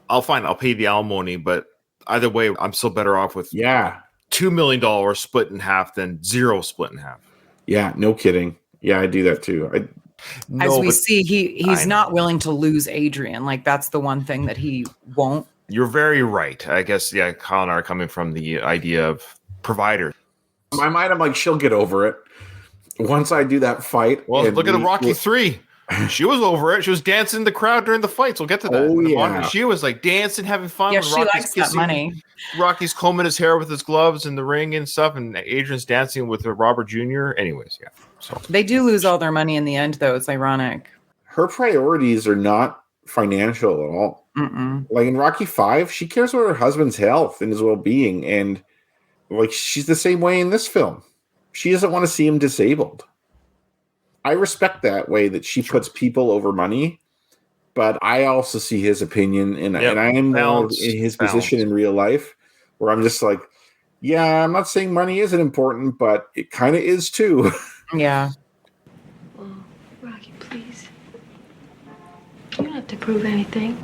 I'll pay the alimony. But either way, I'm still better off with $2 million split in half than zero split in half. Yeah, no kidding. Yeah, I do that too. See, he's not willing to lose Adrian. Like, that's the one thing that he won't. You're very right. I guess, Kyle and I are coming from the idea of provider. In my mind, I'm like, she'll get over it once I do that fight. Well, look at the Rocky 3. She was over it. She was dancing in the crowd during the fights. We'll get to that. Oh, yeah. She was like dancing, having fun. Yeah, when she Rocky's likes that money. Rocky's combing his hair with his gloves in the ring and stuff, and Adrian's dancing with Robert Jr. Anyways, yeah. So they do lose all their money in the end, though. It's ironic. Her priorities are not financial at all. Mm-mm. Like in Rocky 5, she cares about her husband's health and his well-being, and like she's the same way in this film. She doesn't want to see him disabled. I respect that way that she puts people over money, but I also see his opinion, and I am more in his position in real life, where I'm just like, yeah, I'm not saying money isn't important, but it kind of is too. Yeah. Oh, Rocky, please. You don't have to prove anything.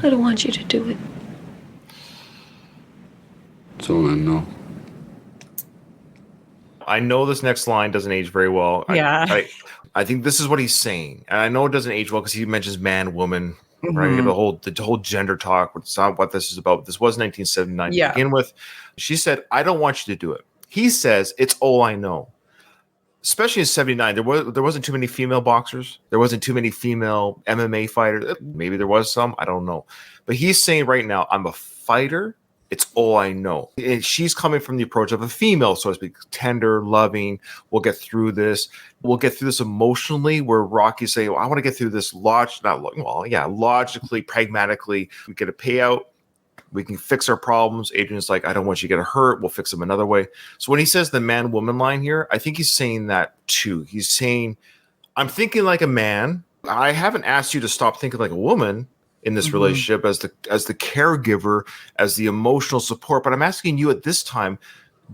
I don't want you to do it. That's all I know. I know this next line doesn't age very well. Yeah. I think this is what he's saying. And I know it doesn't age well because he mentions man, woman, Mm-hmm. right? The whole gender talk. It's not what this is about. This was 1979 to begin with. She said, I don't want you to do it. He says, it's all I know. Especially in 79, there wasn't too many female boxers. There wasn't too many female MMA fighters. Maybe there was some. I don't know. But he's saying right now, I'm a fighter It's all I know. And she's coming from the approach of a female, so to speak, tender, loving. We'll get through this. We'll get through this emotionally, where Rocky's saying, well, I want to get through this logically, pragmatically. We get a payout. We can fix our problems. Adrian's like, I don't want you to get hurt. We'll fix them another way. So when he says the man-woman line here, I think he's saying that too. He's saying, I'm thinking like a man. I haven't asked you to stop thinking like a woman in this relationship as the caregiver, as the emotional support. But I'm asking you at this time,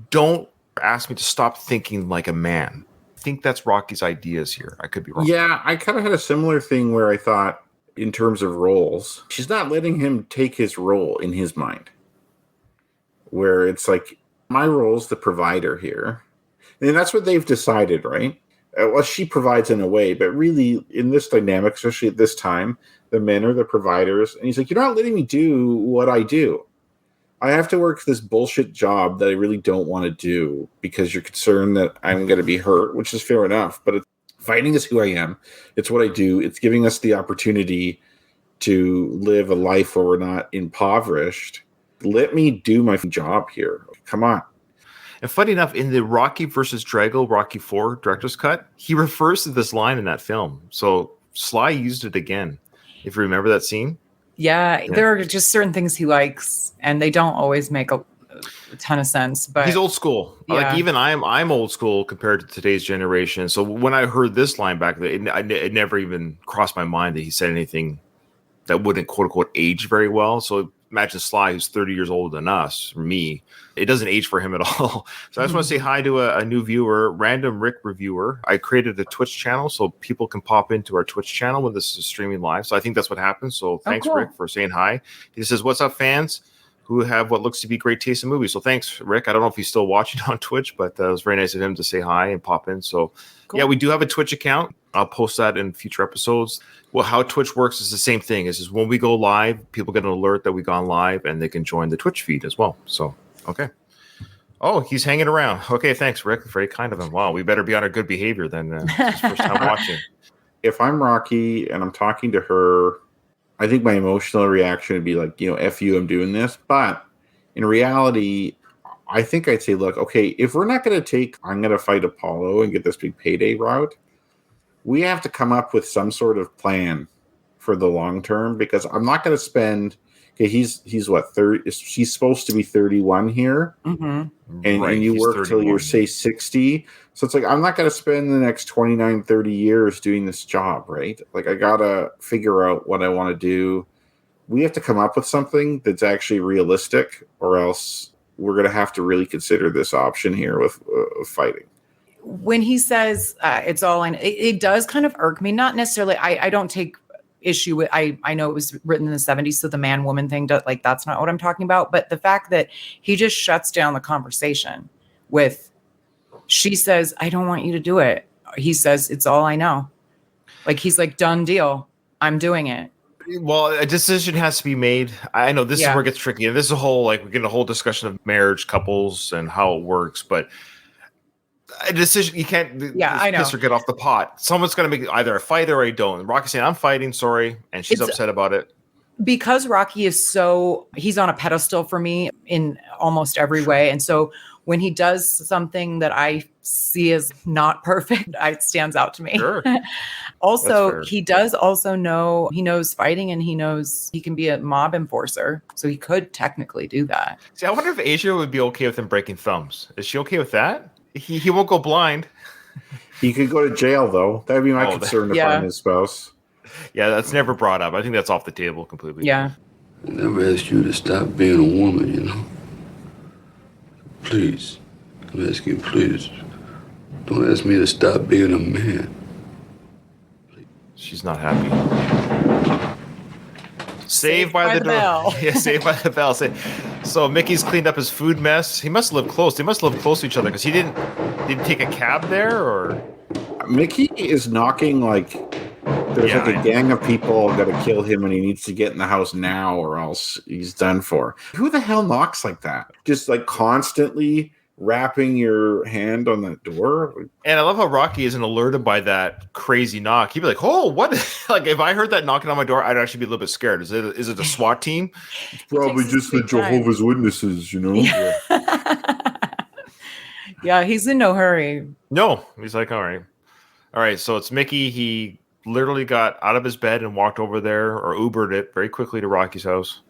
don't ask me to stop thinking like a man. I think that's Rocky's ideas here. I could be wrong. Yeah, I kind of had a similar thing where I thought, in terms of roles, she's not letting him take his role in his mind. Where it's like, my role's the provider here. And that's what they've decided, right? Well, she provides in a way, but really in this dynamic, especially at this time, the men are the providers. And he's like, you're not letting me do what I do. I have to work this bullshit job that I really don't want to do because you're concerned that I'm going to be hurt, which is fair enough. But fighting is who I am. It's what I do. It's giving us the opportunity to live a life where we're not impoverished. Let me do my job here. Come on. And funny enough, in the Rocky versus Drago, Rocky 4 director's cut, he refers to this line in that film. So Sly used it again. If you remember that scene. Yeah, there are just certain things he likes, and they don't always make a ton of sense. But he's old school. Yeah. Like even I'm old school compared to today's generation. So when I heard this line back, it never even crossed my mind that he said anything that wouldn't quote unquote age very well. So imagine Sly, who's 30 years older than us, or me. It doesn't age for him at all. So I just want to say hi to a new viewer, Random Rick Reviewer. I created a Twitch channel so people can pop into our Twitch channel when this is streaming live. So I think that's what happens. So thanks, cool. Rick, for saying hi. He says, what's up, fans who have what looks to be great taste in movies? So thanks, Rick. I don't know if he's still watching on Twitch, but it was very nice of him to say hi and pop in. So Cool. Yeah, we do have a Twitch account. I'll post that in future episodes. Well, how Twitch works is the same thing. It's just when we go live, people get an alert that we gone live, and they can join the Twitch feed as well. So, okay. Oh, he's hanging around. Okay, thanks, Rick. Very kind of him. Wow, we better be on our good behavior then. It's his first time watching. If I'm Rocky and I'm talking to her, I think my emotional reaction would be like, F you, I'm doing this. But in reality, I think I'd say, look, okay, if we're not going to I'm going to fight Apollo and get this big payday route, we have to come up with some sort of plan for the long term, because I'm not going to spend. Okay, he's what, 30? She's supposed to be 31 here, and you work till you're say 60. So it's like, I'm not going to spend the next 29, 30 years doing this job, right? Like, I gotta figure out what I want to do. We have to come up with something that's actually realistic, or else we're going to have to really consider this option here with fighting. When he says it's all I know, it does kind of irk me. Not necessarily. I don't take issue with. I know it was written in the 70s, so the man-woman thing, that's not what I'm talking about. But the fact that he just shuts down the conversation with, she says, I don't want you to do it. He says, it's all I know. Like, he's like, done deal. I'm doing it. Well, a decision has to be made. I know this is where it gets tricky. And this is we're getting a whole discussion of marriage, couples, and how it works. But a decision, you can't I know. piss or get off the pot. Someone's going to make either a fight or a don't. Rocky's saying, I'm fighting, sorry. And she's upset about it. Because Rocky is he's on a pedestal for me in almost every way. And so when he does something that I see as not perfect, it stands out to me. Sure. Also, he does also know, he knows fighting, and he knows he can be a mob enforcer. So he could technically do that. See, I wonder if Asia would be okay with him breaking thumbs. Is she okay with that? He won't go blind. He could go to jail, though. That would be my concern to find his spouse. Yeah, that's never brought up. I think that's off the table completely. Yeah. I never asked you to stop being a woman, Please. I'm asking you, please. Don't ask me to stop being a man. She's not happy. Saved by the bell. Yeah, saved by the bell. So Mickey's cleaned up his food mess. He must live close. They must live close to each other, because he didn't take a cab there, or Mickey is knocking like there's like a gang of people got to kill him, and he needs to get in the house now, or else he's done for. Who the hell knocks like that? Just like constantly wrapping your hand on that door. And I love how Rocky isn't alerted by that crazy knock. He'd be like, "Oh, what?" Like if I heard that knocking on my door, I'd actually be a little bit scared. Is it a SWAT team? It's probably just the Jehovah's Witnesses, you know. Yeah, he's in no hurry. No, he's like, all right. So it's Mickey. He literally got out of his bed and walked over there, or Ubered it very quickly to Rocky's house.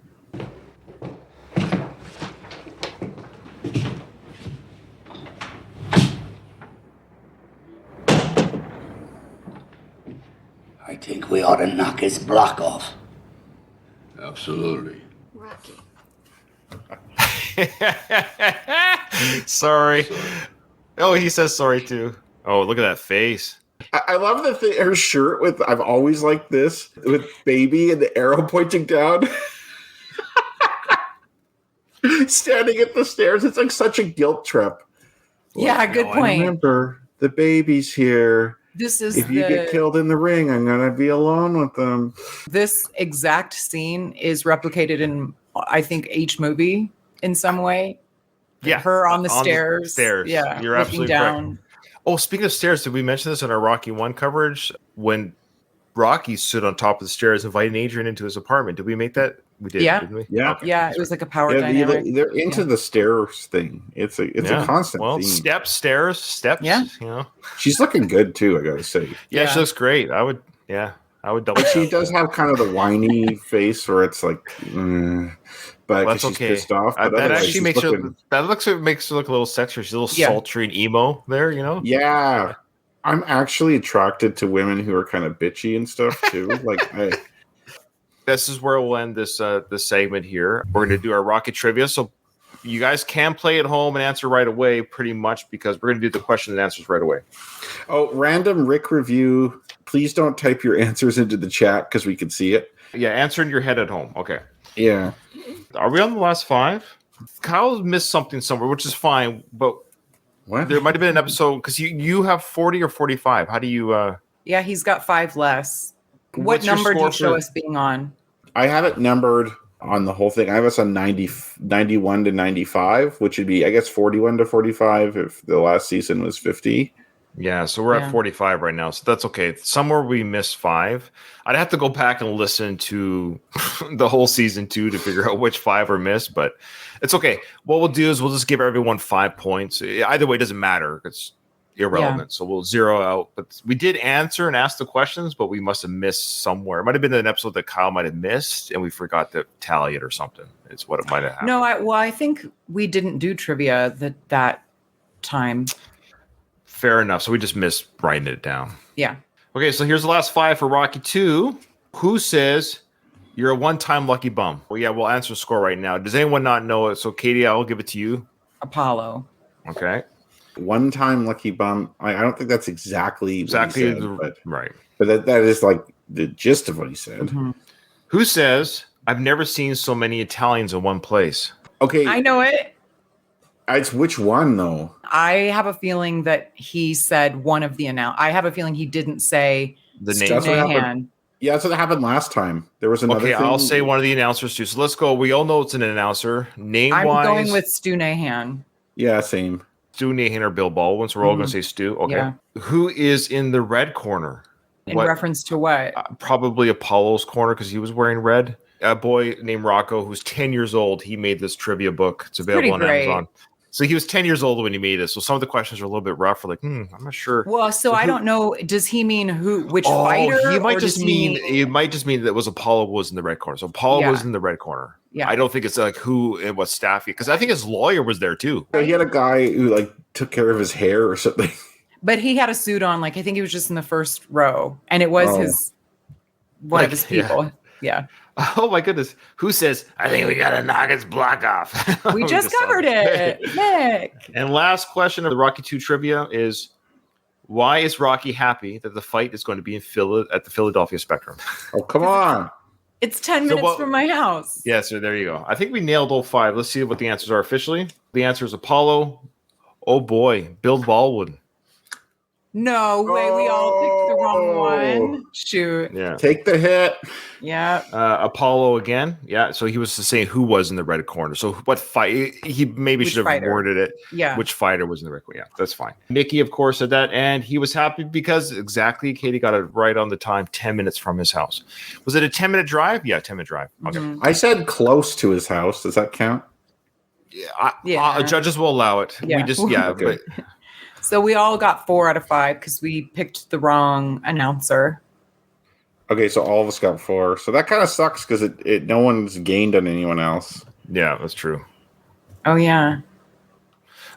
I think we ought to knock his block off. Absolutely. Rocky. Sorry. Oh, he says sorry too. Oh, look at that face. I love the thing. Her shirt with I've always liked this with baby and the arrow pointing down. Standing at the stairs. It's like such a guilt trip. Yeah, good point. Remember, the baby's here. This is if you get killed in the ring, I'm gonna be alone with them. This exact scene is replicated in, I think, each movie in some way. Yeah, her on the stairs. Yeah, you're looking absolutely down. correct. Oh, speaking of stairs, did we mention this in our Rocky 1 coverage? When Rocky stood on top of the stairs, inviting Adrian into his apartment. Did we make that? We did, Yeah. didn't we? Yeah. Okay. Yeah, it was like a power dynamic. They're into the stairs thing. It's a constant theme. Steps, stairs, steps. Yeah. You know. She's looking good too, I gotta say. Yeah, she looks great. I would double. But she does have kind of the whiny face where it's like, but Well, that's she's okay. pissed off. But That otherwise actually she's makes looking- makes her look a little sexier. She's a little Yeah. sultry and emo there, you know. Yeah, I'm actually attracted to women who are kind of bitchy and stuff too. This is where we'll end this segment here. We're going to do our Rocket trivia, so you guys can play at home and answer right away, pretty much, because we're going to do the question and answers right away. Oh, random Rick review. Please don't type your answers into the chat because we can see it. Yeah, answer in your head at home. Okay. Yeah. Are we on the last 5? Kyle missed something somewhere, which is fine, but What? there might have been an episode because you have 40 or 45. How do you? Yeah, he's got 5 less. What What's your number do score you show for- us being on? I have it numbered on the whole thing. I have us on 91 to 95, which would be, I guess, 41 to 45 if the last season was 50. Yeah, so we're Yeah. at 45 right now, so that's okay. Somewhere we missed 5. I'd have to go back and listen to the whole season 2 to figure out which 5 were missed, but it's okay. What we'll do is we'll just give everyone 5 points. Either way, it doesn't matter. It's irrelevant. So we'll zero out. But we did answer and ask the questions, but we must have missed somewhere. It might have been an episode that Kyle might have missed, and we forgot to tally it or something. It's what it might have happened. No, I think we didn't do trivia that time. Fair enough. So we just missed writing it down. Yeah. Okay, so here's the last 5 for Rocky 2. Who says you're a one-time lucky bum? Well, yeah, we'll answer the score right now. Does anyone not know it? So, Katie, I'll give it to you. Apollo. Okay. One time lucky bum. I don't think that's exactly what he said, right. but that is like the gist of what he said. Mhm. Who says I've never seen so many Italians in one place? Okay, I know it. it's which one though? I have a feeling that he said one of the I have a feeling he didn't say The That's name. what happened. Strahan. Yeah, that's what happened last time. There was another Okay, thing. I'll say one of the announcers too. So let's go. We all know it's an announcer. Name I'm wise, going with Stu Nahan. Yeah, same. Stu Nahan or Bill Baldwin. So we're all going to say Stu. Okay. Yeah. Who is in the red corner? In What- reference to what? Probably Apollo's corner because he was wearing red. A boy named Rocco who's 10 years old. He made this trivia book. It's available on pretty great. Amazon. So he was 10 years old when he made this. So some of the questions are a little bit rough. We're like, I'm not sure. Well, so I don't know. Does he mean which fighter? he might or just does mean he it might just mean that was Apollo was in the red corner. So Apollo Yeah. was in the red corner. Yeah. I don't think it's like who and what staff because I think his lawyer was there too. So he had a guy who like took care of his hair or something. But he had a suit on. Like I think he was just in the first row, and it was Oh. one Like, of his people. Yeah. Oh my goodness. Who says I think we gotta knock his block off? We just covered it. Nick. And last question of the Rocky 2 trivia is why is Rocky happy that the fight is going to be in at the Philadelphia Spectrum? Oh, come on. It's 10 So minutes what- from my house. Yeah, so there you go. I think we nailed all 5. Let's see what the answers are officially. The answer is Apollo. Oh boy, Bill Baldwin. No way. We all picked the wrong one. Shoot. Yeah. Take the hit. Yeah. Apollo again. Yeah. So he was saying who was in the red corner. So what fight? He maybe Which should have fighter? worded it. Yeah. Which fighter was in the red corner? Yeah, that's fine. Mickey, of course, said that, and he was happy because exactly Katie got it right on the time. 10 minutes from his house. Was it a 10-minute drive? Yeah, 10-minute drive. Okay. Mhm. I said close to his house. Does that count? Yeah. Judges will allow it. Yeah. We just Okay. but So we all got 4 out of 5 because we picked the wrong announcer. Okay, so all of us got 4. So that kind of sucks because it no one's gained on anyone else. yeah, that's true. Oh yeah.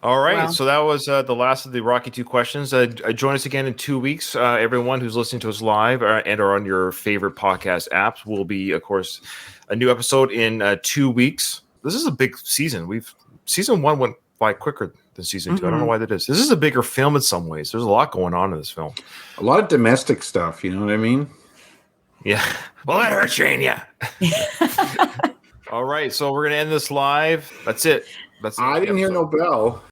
All right, Well. so that was the last of the Rocky 2 questions. Join us again in 2 weeks. Everyone who's listening to us live and are on your favorite podcast apps will be, of course, a new episode in 2 weeks. This is a big season. Season 1 went by quicker than season 2. I don't know why that is. This is a bigger film in some ways. There's a lot going on in this film. A lot of domestic stuff, you know what I mean? Yeah. Well, that hurt Shane, yeah. All right, so we're going to end this live. That's it. That's I didn't hear no bell.